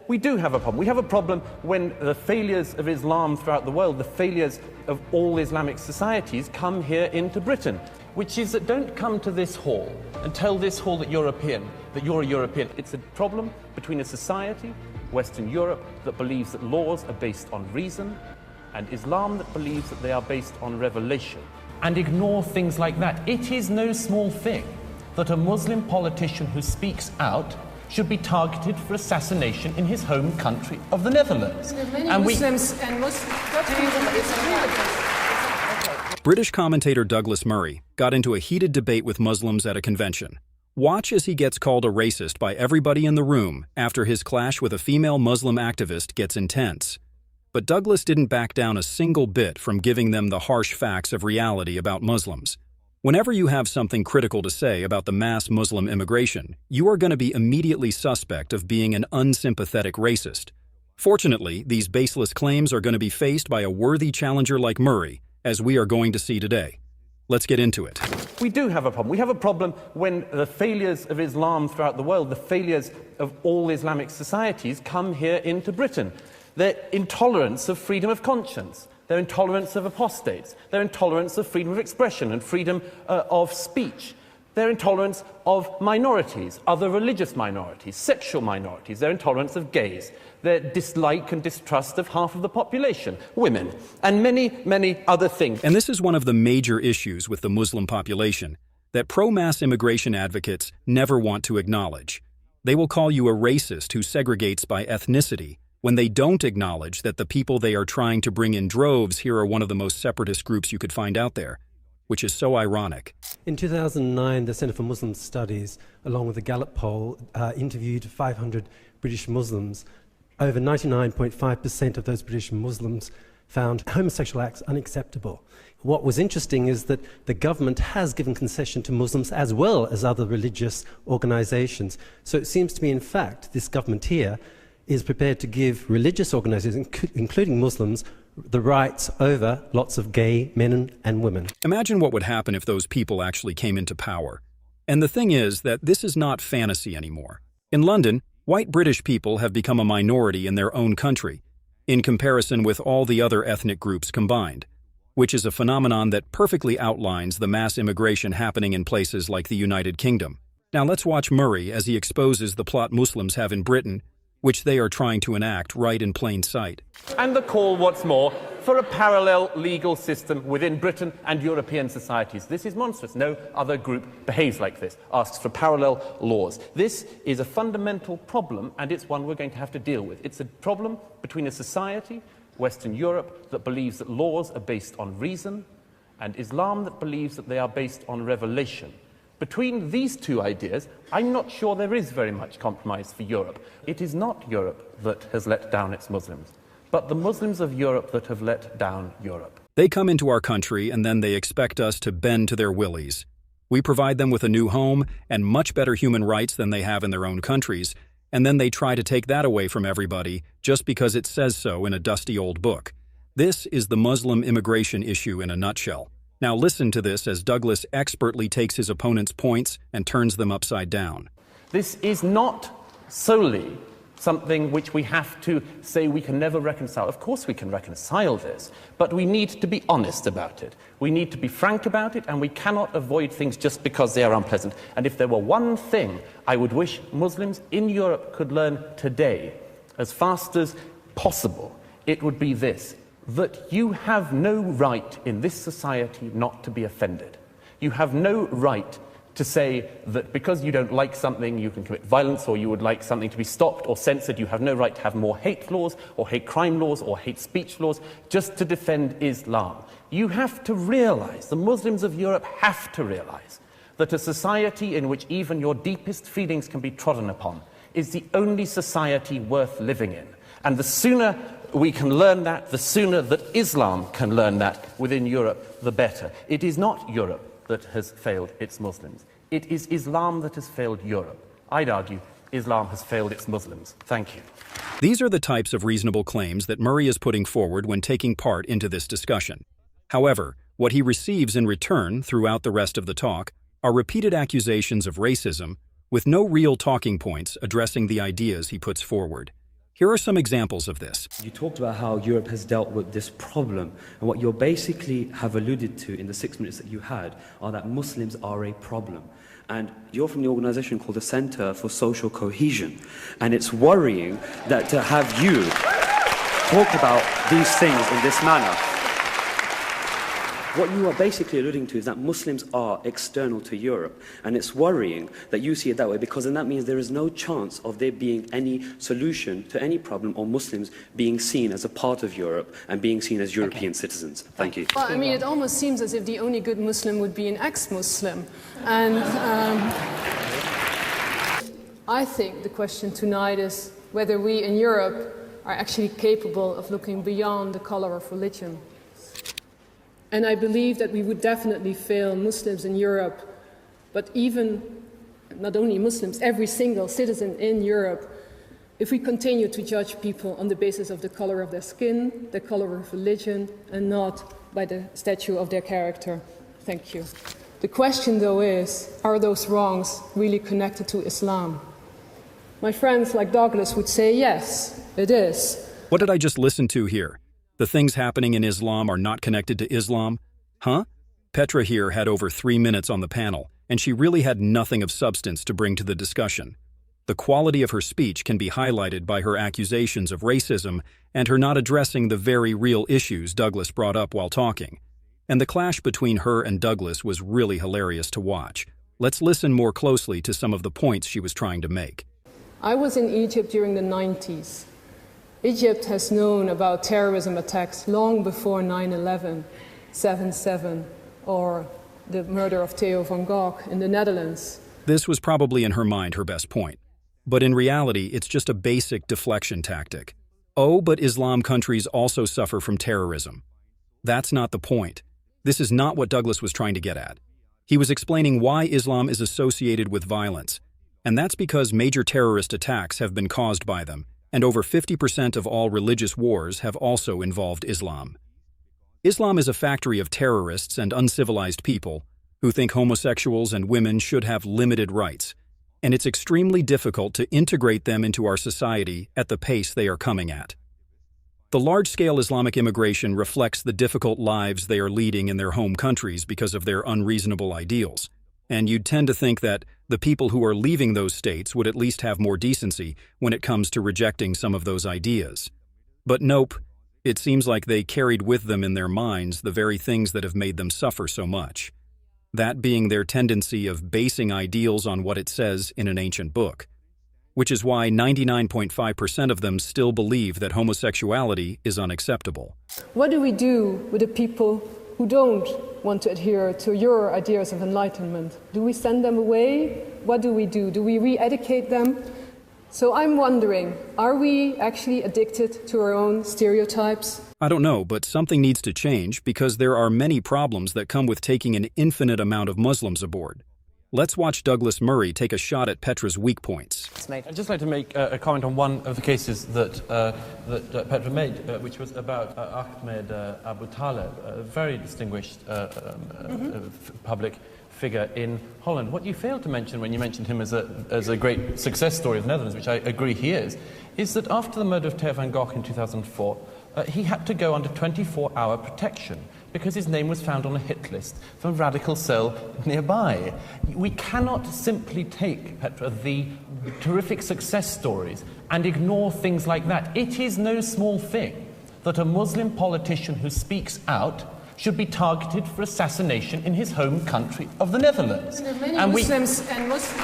we do have a problem. We have a problem when the failures of Islam throughout the world, the failures of all Islamic societies come here into Britain, which is that don't come to this hall and tell this hall that you're a European. It's a problem between a society, Western Europe, that believes that laws are based on reason, and Islam that believes that they are based on revelation. And ignore things like that. It is no small thing that a Muslim politician who speaks out should be targeted for assassination in his home country of the Netherlands. British commentator Douglas Murray got into a heated debate with Muslims at a convention. Watch as he gets called a racist by everybody in the room after his clash with a female Muslim activist gets intense. But Douglas didn't back down a single bit from giving them the harsh facts of reality about Muslims. Whenever you have something critical to say about the mass Muslim immigration, you are going to be immediately suspect of being an unsympathetic racist. Fortunately, these baseless claims are going to be faced by a worthy challenger like Murray, as we are going to see today. Let's get into it. We do have a problem. We have a problem when the failures of Islam throughout the world, the failures of all Islamic societies come here into Britain. Their intolerance of freedom of conscience, their intolerance of apostates, their intolerance of freedom of expression and freedom of speech, their intolerance of minorities, other religious minorities, sexual minorities, their intolerance of gays, their dislike and distrust of half of the population, women, and many, many other things. And this is one of the major issues with the Muslim population that pro-mass immigration advocates never want to acknowledge. They will call you a racist who segregates by ethnicity, when they don't acknowledge that the people they are trying to bring in droves here are one of the most separatist groups you could find out there, which is so ironic. In 2009, the Centre for Muslim Studies, along with the Gallup poll, interviewed 500 British Muslims. Over 99.5% of those British Muslims found homosexual acts unacceptable. What was interesting is that the government has given concession to Muslims as well as other religious organisations. So it seems to me, in fact, this government here is prepared to give religious organisations, including Muslims, the rights over lots of gay men and women. Imagine what would happen if those people actually came into power. And the thing is that this is not fantasy anymore. In London, white British people have become a minority in their own country, in comparison with all the other ethnic groups combined, which is a phenomenon that perfectly outlines the mass immigration happening in places like the United Kingdom. Now let's watch Murray as he exposes the plot Muslims have in Britain, which they are trying to enact right in plain sight. And the call, what's more, for a parallel legal system within Britain and European societies. This is monstrous. No other group behaves like this, asks for parallel laws. This is a fundamental problem, and it's one we're going to have to deal with. It's a problem between a society, Western Europe, that believes that laws are based on reason, and Islam that believes that they are based on revelation. Between these two ideas, I'm not sure there is very much compromise for Europe. It is not Europe that has let down its Muslims, but the Muslims of Europe that have let down Europe. They come into our country and then they expect us to bend to their willies. We provide them with a new home and much better human rights than they have in their own countries, and then they try to take that away from everybody just because it says so in a dusty old book. This is the Muslim immigration issue in a nutshell. Now listen to this as Douglas expertly takes his opponent's points and turns them upside down. This is not solely something which we have to say we can never reconcile. Of course we can reconcile this, but we need to be honest about it. We need to be frank about it, and we cannot avoid things just because they are unpleasant. And if there were one thing I would wish Muslims in Europe could learn today, as fast as possible, it would be this: that you have no right in this society not to be offended. You have no right to say that because you don't like something you can commit violence, or you would like something to be stopped or censored. You have no right to have more hate laws or hate crime laws or hate speech laws just to defend Islam. You have to realize, the Muslims of Europe have to realize, that a society in which even your deepest feelings can be trodden upon is the only society worth living in. And the sooner we can learn that, the sooner that Islam can learn that within Europe, the better. It is not Europe that has failed its Muslims. It is Islam that has failed Europe. I'd argue Islam has failed its Muslims. Thank you. These are the types of reasonable claims that Murray is putting forward when taking part into this discussion. However, what he receives in return throughout the rest of the talk are repeated accusations of racism with no real talking points addressing the ideas he puts forward. Here are some examples of this. You talked about how Europe has dealt with this problem, and what you basically have alluded to in the 6 minutes that you had are that Muslims are a problem. And you're from the organisation called the Centre for Social Cohesion, and it's worrying that to have you talk about these things in this manner. What you are basically alluding to is that Muslims are external to Europe, and it's worrying that you see it that way, because then that means there is no chance of there being any solution to any problem, or Muslims being seen as a part of Europe and being seen as European citizens. Thank you. Well, I mean, it almost seems as if the only good Muslim would be an ex-Muslim. And I think the question tonight is whether we in Europe are actually capable of looking beyond the color of religion. And I believe that we would definitely fail Muslims in Europe, but even, not only Muslims, every single citizen in Europe, if we continue to judge people on the basis of the color of their skin, the color of religion, and not by the stature of their character. Thank you. The question, though, is, are those wrongs really connected to Islam? My friends like Douglas would say, yes, it is. What did I just listen to here? The things happening in Islam are not connected to Islam? Huh? Petra here had over 3 minutes on the panel, and she really had nothing of substance to bring to the discussion. The quality of her speech can be highlighted by her accusations of racism and her not addressing the very real issues Douglas brought up while talking. And the clash between her and Douglas was really hilarious to watch. Let's listen more closely to some of the points she was trying to make. I was in Egypt during the 90s. Egypt has known about terrorism attacks long before 9/11, 7/7, or the murder of Theo van Gogh in the Netherlands. This was probably in her mind her best point. But in reality, it's just a basic deflection tactic. Oh, but Islam countries also suffer from terrorism. That's not the point. This is not what Douglas was trying to get at. He was explaining why Islam is associated with violence. And that's because major terrorist attacks have been caused by them, and over 50% of all religious wars have also involved Islam. Islam is a factory of terrorists and uncivilized people who think homosexuals and women should have limited rights, and it's extremely difficult to integrate them into our society at the pace they are coming at. The large-scale Islamic immigration reflects the difficult lives they are leading in their home countries because of their unreasonable ideals, and you'd tend to think that the people who are leaving those states would at least have more decency when it comes to rejecting some of those ideas. But nope, it seems like they carried with them in their minds the very things that have made them suffer so much. That being their tendency of basing ideals on what it says in an ancient book, which is why 99.5% of them still believe that homosexuality is unacceptable. What do we do with the people who don't want to adhere to your ideas of enlightenment? Do we send them away? What do we do? Do we re-educate them? So I'm wondering, are we actually addicted to our own stereotypes? I don't know, but something needs to change because there are many problems that come with taking an infinite amount of Muslims aboard. Let's watch Douglas Murray take a shot at Petra's weak points. I'd just like to make a comment on one of the cases that Petra made, which was about Ahmed Abu Taleb, a very distinguished public figure in Holland. What you failed to mention when you mentioned him as a great success story of the Netherlands, which I agree he is that after the murder of Theo van Gogh in 2004, he had to go under 24-hour protection because his name was found on a hit list for a radical cell nearby. We cannot simply take, Petra, the terrific success stories and ignore things like that. It is no small thing that a Muslim politician who speaks out should be targeted for assassination in his home country of the Netherlands. There are many Muslims and Muslim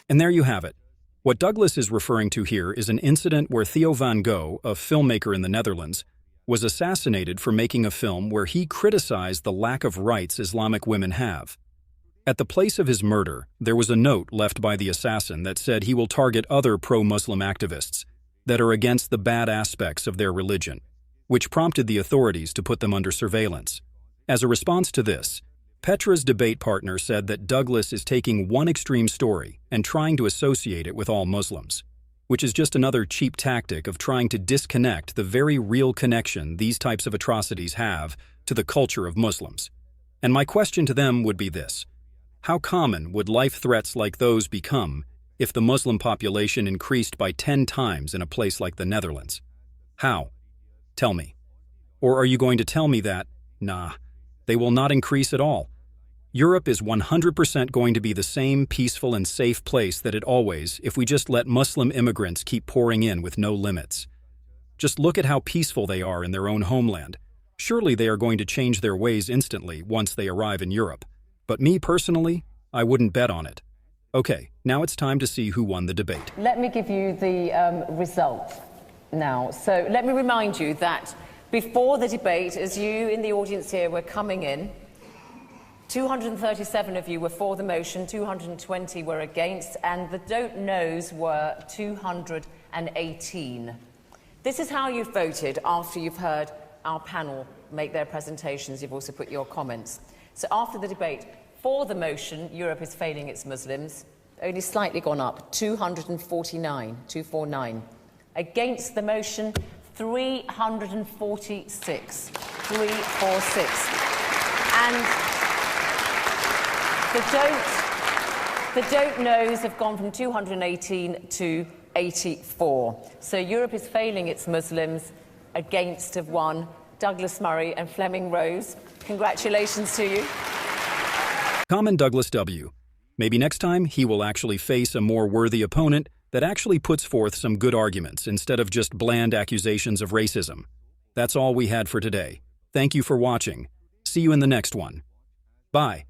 And there you have it. What Douglas is referring to here is an incident where Theo van Gogh, a filmmaker in the Netherlands, was assassinated for making a film where he criticized the lack of rights Islamic women have. At the place of his murder, there was a note left by the assassin that said he will target other pro-Muslim activists that are against the bad aspects of their religion, which prompted the authorities to put them under surveillance. As a response to this, Petra's debate partner said that Douglas is taking one extreme story and trying to associate it with all Muslims, which is just another cheap tactic of trying to disconnect the very real connection these types of atrocities have to the culture of Muslims. And my question to them would be this: how common would life threats like those become if the Muslim population increased by 10 times in a place like the Netherlands? How? Tell me. Or are you going to tell me that, nah, they will not increase at all? Europe is 100% going to be the same peaceful and safe place that it always, if we just let Muslim immigrants keep pouring in with no limits. Just look at how peaceful they are in their own homeland. Surely they are going to change their ways instantly once they arrive in Europe. But me personally, I wouldn't bet on it. Okay, now it's time to see who won the debate. Let me give you the result now. So let me remind you that before the debate, as you in the audience here were coming in, 237 of you were for the motion, 220 were against, and the don't knows were 218. This is how you've voted after you've heard our panel make their presentations. You've also put your comments. So after the debate, for the motion, Europe is failing its Muslims, only slightly gone up, 249. Against the motion, 346. 346. And the don't knows have gone from 218 to 84. So Europe is failing its Muslims. Against have won Douglas Murray and Fleming Rose. Congratulations to you. Common Douglas W. Maybe next time he will actually face a more worthy opponent that actually puts forth some good arguments instead of just bland accusations of racism. That's all we had for today. Thank you for watching. See you in the next one. Bye.